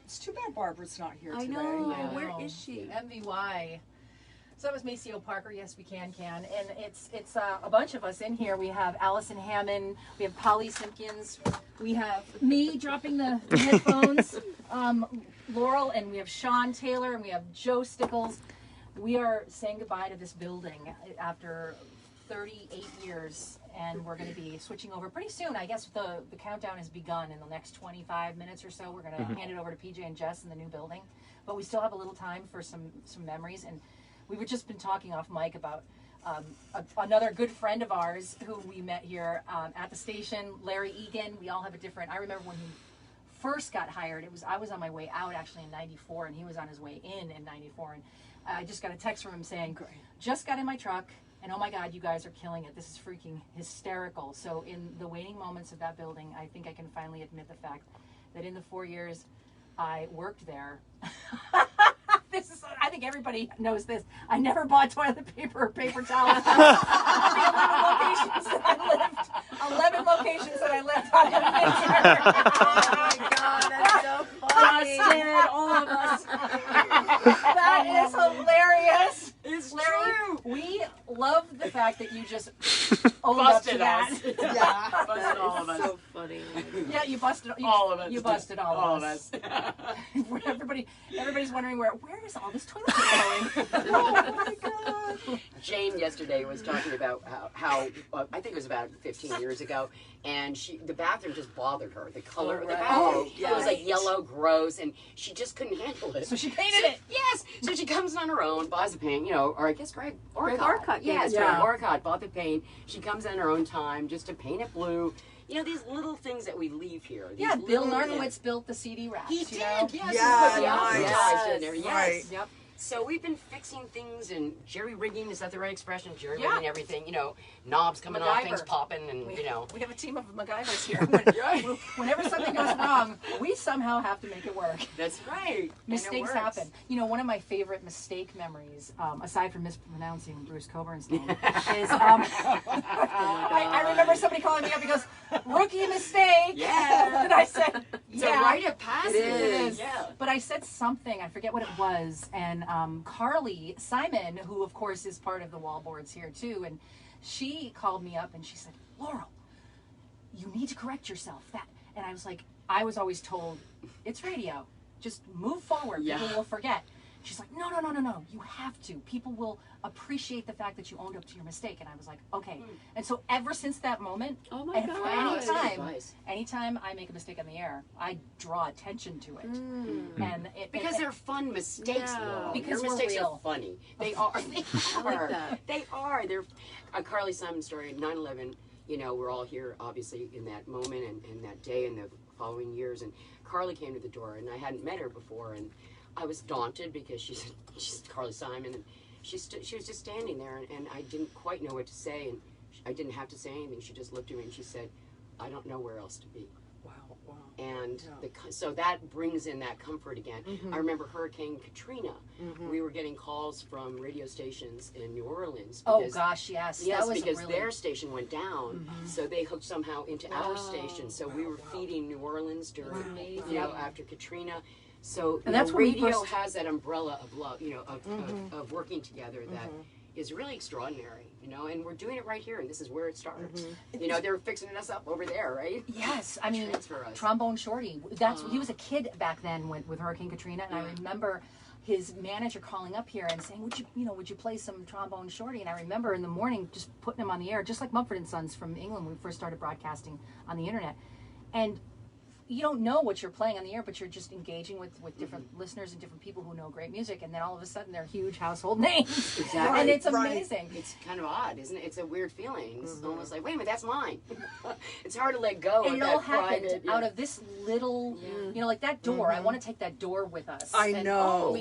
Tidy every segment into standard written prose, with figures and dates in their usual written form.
It's too bad Barbara's not here today. I know. Yeah. Where is she? MVY. So that was Maceo Parker. Yes, we can. And it's a bunch of us in here. We have Allison Hammond. We have Polly Simpkins. We have me dropping the headphones. Laurel, and we have Sean Taylor, and we have Joe Stickles. We are saying goodbye to this building after 38 years, and we're going to be switching over pretty soon. I guess the countdown has begun in the next 25 minutes or so. We're going to hand it over to PJ and Jess in the new building, but we still have a little time for some memories. And we've just been talking off mic about another good friend of ours who we met here at the station, Larry Egan. We all have a different. I remember when he first got hired. I was on my way out actually in '94, and he was on his way in '94. And I just got a text from him saying, "Just got in my truck, and oh my God, you guys are killing it. This is freaking hysterical." So in the waning moments of that building, I think I can finally admit the fact that in the 4 years I worked there. I think everybody knows this. I never bought toilet paper or paper towels. The 11 locations that I lived on the Oh my God, that's so funny. Busted, all of us. That is hilarious. It's Larry, true. we love the fact that you just owned up to Busted that. us. Yeah. Busted all of us. So funny. Yeah, you busted All of us. You busted all of us. Everybody's wondering where is all this toilet paper going? Oh my God. Jane yesterday was talking about how I think it was about 15 years ago, and the bathroom just bothered her. The color of the bathroom. Oh, It was like yellow, gross, and she just couldn't handle it. So she painted it. Yes. So she comes on her own, buys the paint, or I guess Greg Orcutt. Orcutt, Yes, yeah. Greg Orcutt bought the paint. She comes on her own time just to paint it blue. You know, these little things that we leave here. These Yeah, Bill little- Narkowitz built the CD racks. He you did, know? yes. Yeah, He put the nice. advertised in there, yes. Right. Yep. So we've been fixing things and jerry rigging, is that the right expression? Jerry Yeah. rigging everything, knobs coming off, MacGyver. things popping, and We have a team of MacGyvers here. Right. Whenever something goes wrong, we somehow have to make it work. That's right. Mistakes happen. One of my favorite mistake memories, aside from mispronouncing Bruce Coburn's name, is I remember somebody calling me up. He goes, "Rookie mistake." Yeah. And I said, It's "Yeah, a rite of passage. It is. Yeah. But I said something, I forget what it was, and Carly Simon, who of course is part of the Wallboards here too, and she called me up and she said, "Laurel, you need to correct yourself." And I was like, I was always told, it's radio, just move forward, Yeah. people will forget. She's like, no, you have to. People will appreciate the fact that you owned up to your mistake. And I was like, okay. And so ever since that moment, Oh my and God. anytime I make a mistake on the air, I draw attention to it. And Because they're fun mistakes, Yeah. Laurel. Because Your we're mistakes real. are funny. They are. They I are. like that. They are. They're a Carly Simon story. 9/11. We're all here, obviously, in that moment and that day and the following years. And Carly came to the door, and I hadn't met her before, and I was daunted because she's Carly Simon, and she was just standing there, and I didn't quite know what to say, and I didn't have to say anything. She just looked at me and she said, "I don't know where else to be." Wow. And so that brings in that comfort again. I remember Hurricane Katrina. We were getting calls from radio stations in New Orleans. oh Because, gosh, yes. yes, that was because really, their station went down, so they hooked somehow into our station. So we were feeding New Orleans during, Amazing. after Katrina. So And that's when we radio first- has that umbrella of love, of working together that is really extraordinary, and we're doing it right here, and this is where it starts. They're fixing us up over there, right? Yes, I mean, Transfer us. Trombone Shorty. He was a kid back then with Hurricane Katrina, and I remember his manager calling up here and saying, "Would you play some Trombone Shorty?" And I remember in the morning just putting him on the air, just like Mumford and Sons from England when we first started broadcasting on the internet. And you don't know what you're playing on the air, but you're just engaging with different listeners and different people who know great music, and then all of a sudden they're huge household names. Exactly. And it's Right. amazing. It's kind of odd, isn't it? It's a weird feeling. It's almost like, wait a minute, that's mine. It's hard to let go And of it all that happened private, out of this little, like that door. I want to take that door with us. I And, know.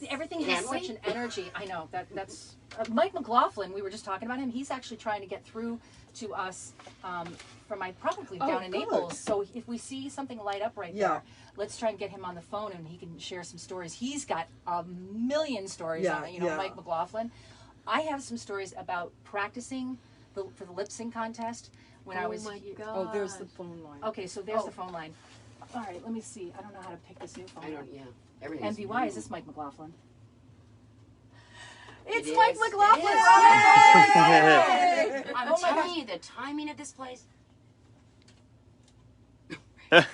everything Can has we? such an energy. I know that's Mike McLaughlin. We were just talking about him. He's actually trying to get through to us from probably down in good. Naples. So if we see something light up right Yeah. there, let's try and get him on the phone and he can share some stories. He's got a million stories Yeah, on it. yeah. Mike McLaughlin. I have some stories about practicing for the lip sync contest when I was Oh my God. Oh, there's the phone line. Okay, so there's the phone line. All right, let me see. I don't know how to pick this new phone. I don't. Yeah. Everything's MVY, new. is this Mike McLaughlin? It's It Mike is. McLaughlin! It Yay! I'm Oh my telling gosh. you, the timing of this place.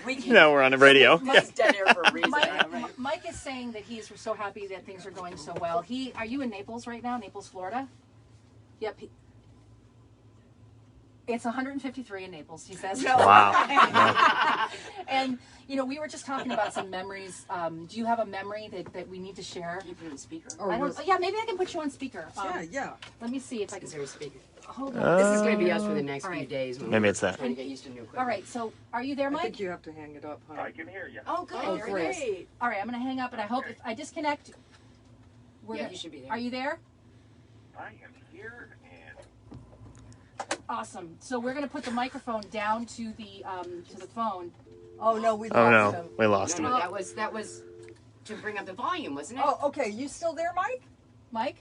We can. Now we're on the radio. Mike's dead air for a reason. Mike, Mike is saying that he's so happy that things are going so well. Are you in Naples right now? Naples, Florida? Yep. It's 153 in Naples, he says. Wow. And, you know, we were just talking about some memories. Do you have a memory that we need to share? Can you put it on speaker? Or I don't, was- yeah, maybe I can put you on speaker. yeah. Let me see if I can. Is there a speaker? Hold on. This is going to be us for the next All few right. days. When Maybe we're it's that. Trying to get used to new equipment. All right, so are you there, I Mike? think you have to hang it up, honey. I can hear you. Oh, good. Oh, Very great. great. All right, I'm going to hang up, and I hope if I disconnect. Yeah, you should be there. Are you there? I am here, and Awesome. So we're going to put the microphone down to the phone. Oh no, we Oh lost no, him. we lost No, him. no, that was to bring up the volume, wasn't it? Oh, okay. You still there, Mike? Mike?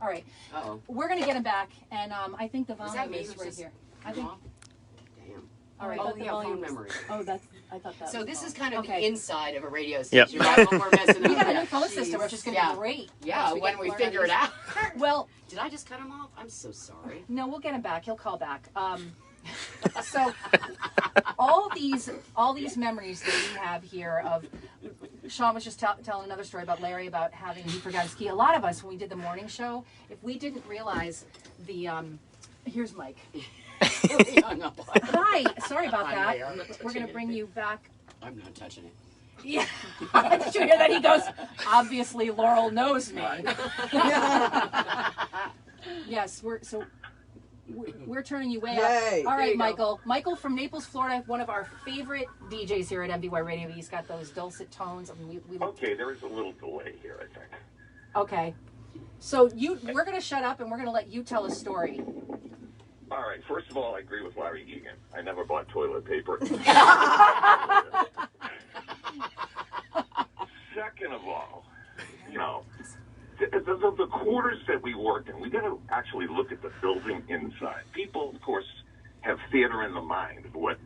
All right. Uh-oh. We're going to get him back, and I think the Was volume that me? is Who's right this? here. I think. Damn. All right. Oh, but the yeah, volume phone is- memory. Oh, that's. I thought that. So was this wrong. is kind of Okay. the inside of a radio Yep. station. Right? When we're messing We up. got a Yeah. new phone system, which is going to Yeah. be great. Yeah, once when get we learn figure it how out. to use- Well, Did I just cut him off? I'm so sorry. no, we'll get him back. He'll call back. So all these memories that we have here of Sean was just telling another story about Larry about having he forgot his key. A lot of us when we did the morning show, if we didn't realize the here's Mike. He hung up on me. Hi, sorry about Hi, that. Larry. I'm not We're touching gonna bring anything. you back. I'm not touching it. Yeah. Did you hear that? He goes, obviously Laurel knows me. Yes, we're turning you way Yay. up. All There right, you go. Michael. Michael from Naples, Florida, one of our favorite DJs here at MVY Radio. He's got those dulcet tones. I mean, we okay, there is a little delay here, I think. okay. So we're gonna shut up and we're gonna let you tell a story. All right, first of all, I agree with Larry Egan. I never bought toilet paper. Second of all, you know, the quarters that we worked in, we got to actually look at the building inside. People, of course, have theater in the mind of what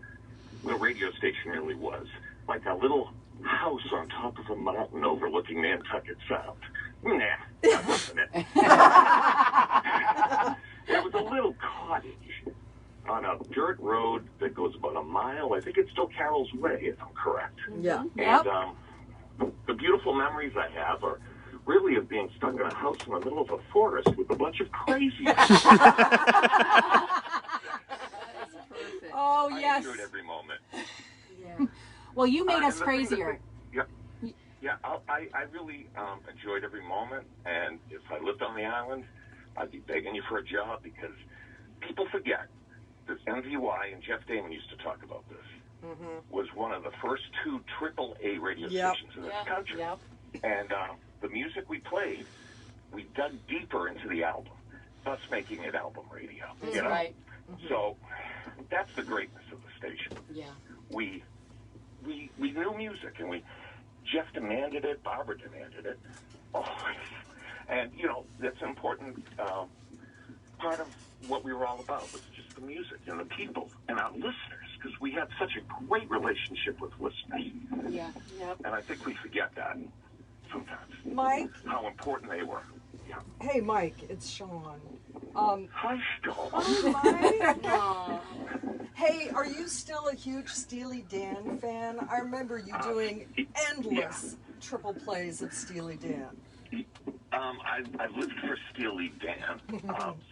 the radio station really was. Like a little house on top of a mountain overlooking Nantucket Sound. Nah, that wasn't it. There was a little cottage on a dirt road that goes about a mile. I think it's still Carroll's Way, if I'm correct. Yeah. Yep. And the beautiful memories I have are really of being stuck in a house in the middle of a forest with a bunch of crazies. Oh I yes. enjoyed every moment. Well, you made us And the thing that- crazier. Yeah, I really enjoyed every moment. And if I lived on the island, I'd be begging you for a job because people forget this MVY, and Jeff Damon used to talk about this, was one of the first 2 AAA radio Yep. stations in this country. Yep. And the music we played, we dug deeper into the album, thus making it album radio. That's you know? right. So that's the greatness of the station. Yeah. We knew music, and Jeff demanded it, Barbara demanded it, always. And you know that's an important part of what we were all about was just the music and the people and our listeners, because we had such a great relationship with listeners. Yeah. Yep. And I think we forget that sometimes, Mike. how important they were. Yeah. Hey, Mike. It's Sean. Hi, Sean. Mike. Hey, are you still a huge Steely Dan fan? I remember you doing endless triple plays of Steely Dan. I lived for Steely Dan.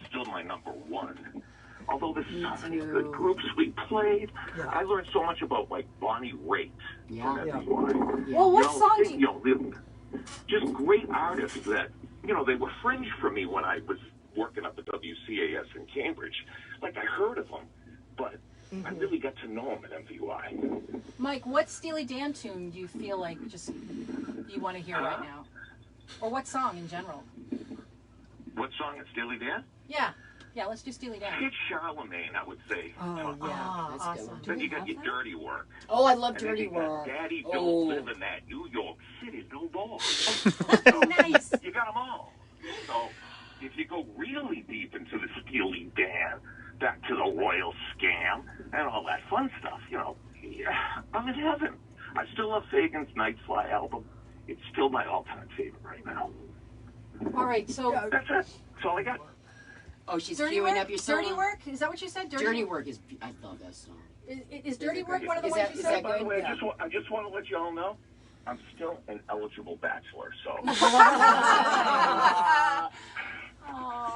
Still my number 1. Although there's so many good groups we played, Yeah. I learned so much about like Bonnie Raitt Yeah. from Yeah. MVY. Well, what You know, song do you? just great artists that, you know, they were fringe for me when I was working up at WCAS in Cambridge. Like, I heard of them, but I really got to know them at MVY. Mike, what Steely Dan tune do you feel like just you want to hear right now? Or what song in general? What song at Steely Dan? Yeah. Yeah, let's do Steely Dan. Hit Charlemagne, I would say. Oh, yeah. Ah, That's a good awesome. one. Then you got your dirty work. Oh, I love And then Dirty you got Work. Daddy Oh. Don't Live in That New York City No More. Nice. You got them all. So if you go really deep into the Steely Dan, back to the Royal Scam and all that fun stuff, you know, yeah, I'm in heaven. I still love Fagan's Night Fly album. It's still my all-time favorite right now. All right, so That's it. That's all I got. Oh, she's Dirty queuing Work? up your song. Dirty Work? Is that what you said? Dirty Work is. I love that song. Is Dirty it Work great? one of the Is ones that- you is said? that By the good? way, Yeah. I just want to let you all know, I'm still an eligible bachelor, so.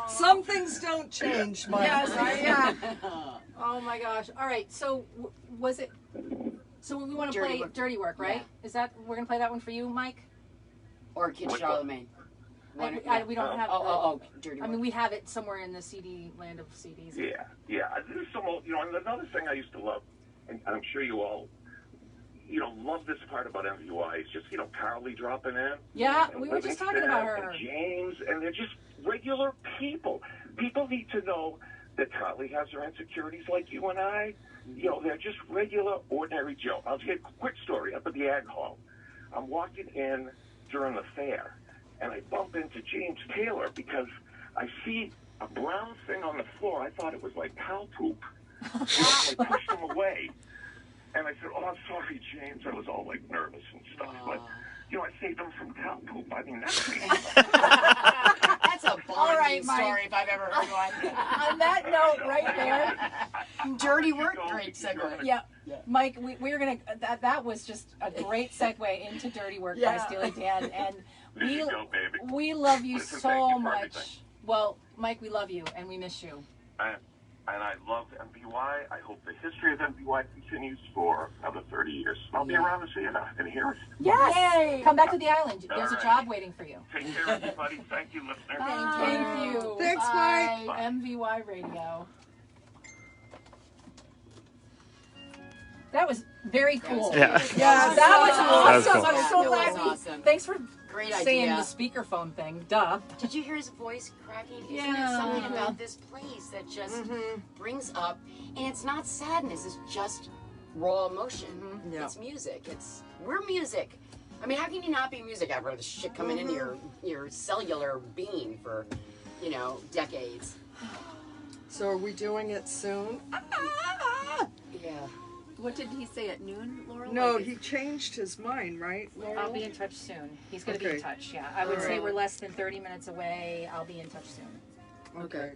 Some things don't change, Mike. Yes, yeah. Oh my gosh. All right, so was it? So we want to Dirty play Work. Dirty Work, right? Yeah. Is that we're gonna play that one for you, Mike? Or Kid Which Charlemagne. We don't have. Dirty I Work. mean, we have it somewhere in the CD land of CDs. Yeah. There's some, and another thing I used to love, and I'm sure you all, love this part about MVY is just, Carly dropping in. Yeah, and we were just talking Livingston about her. And James, and they're just regular people. People need to know that Carly has her insecurities like you and I. They're just regular, ordinary Joe. I'll tell you a quick story. Up at the Ag Hall, I'm walking in during the fair, and I bump into James Taylor because I see a brown thing on the floor. I thought it was like cow poop. So I pushed him away. And I said, "Oh, I'm sorry, James." I was all like nervous and stuff. But, I saved him from cow poop. I mean, that's That's a All right, bonding Mike. story if I've ever heard one. On that note, right there. Dirty Work, Go, great you're segue. gonna- Yeah, Mike, we're gonna. That was just a great segue into Dirty Work by Steely Dan, and There you go, baby. we love you Listen, so thank you for much. everything. Well, Mike, we love you and we miss you. And I love MVY. I hope the history of MVY continues for another 30 years. I'll be around to see you and hear it. Yes. Come back to the island. All There's a right. job waiting for you. Take care, everybody. Thank you, listeners. Thank you. Thanks, Bye. Mike. MVY Radio. That was very cool. Yeah. Yes. That was That awesome. was cool. I'm so That glad was we. awesome. Thanks for Great saying idea. the speakerphone thing. Duh. Did you hear his voice cracking? Isn't Yeah. there something about this place that just brings up, and it's not sadness, it's just raw emotion. Yeah. It's music. We're music. I mean, how can you not be music after the shit coming into your cellular being for, decades? So are we doing it soon? Yeah. What did he say at noon, Laurel? No, Like, he changed his mind, right, Laurel? I'll be in touch soon. He's going to be in Okay. touch. Yeah, I would say Alright. we're less than 30 minutes away. I'll be in touch soon. Okay.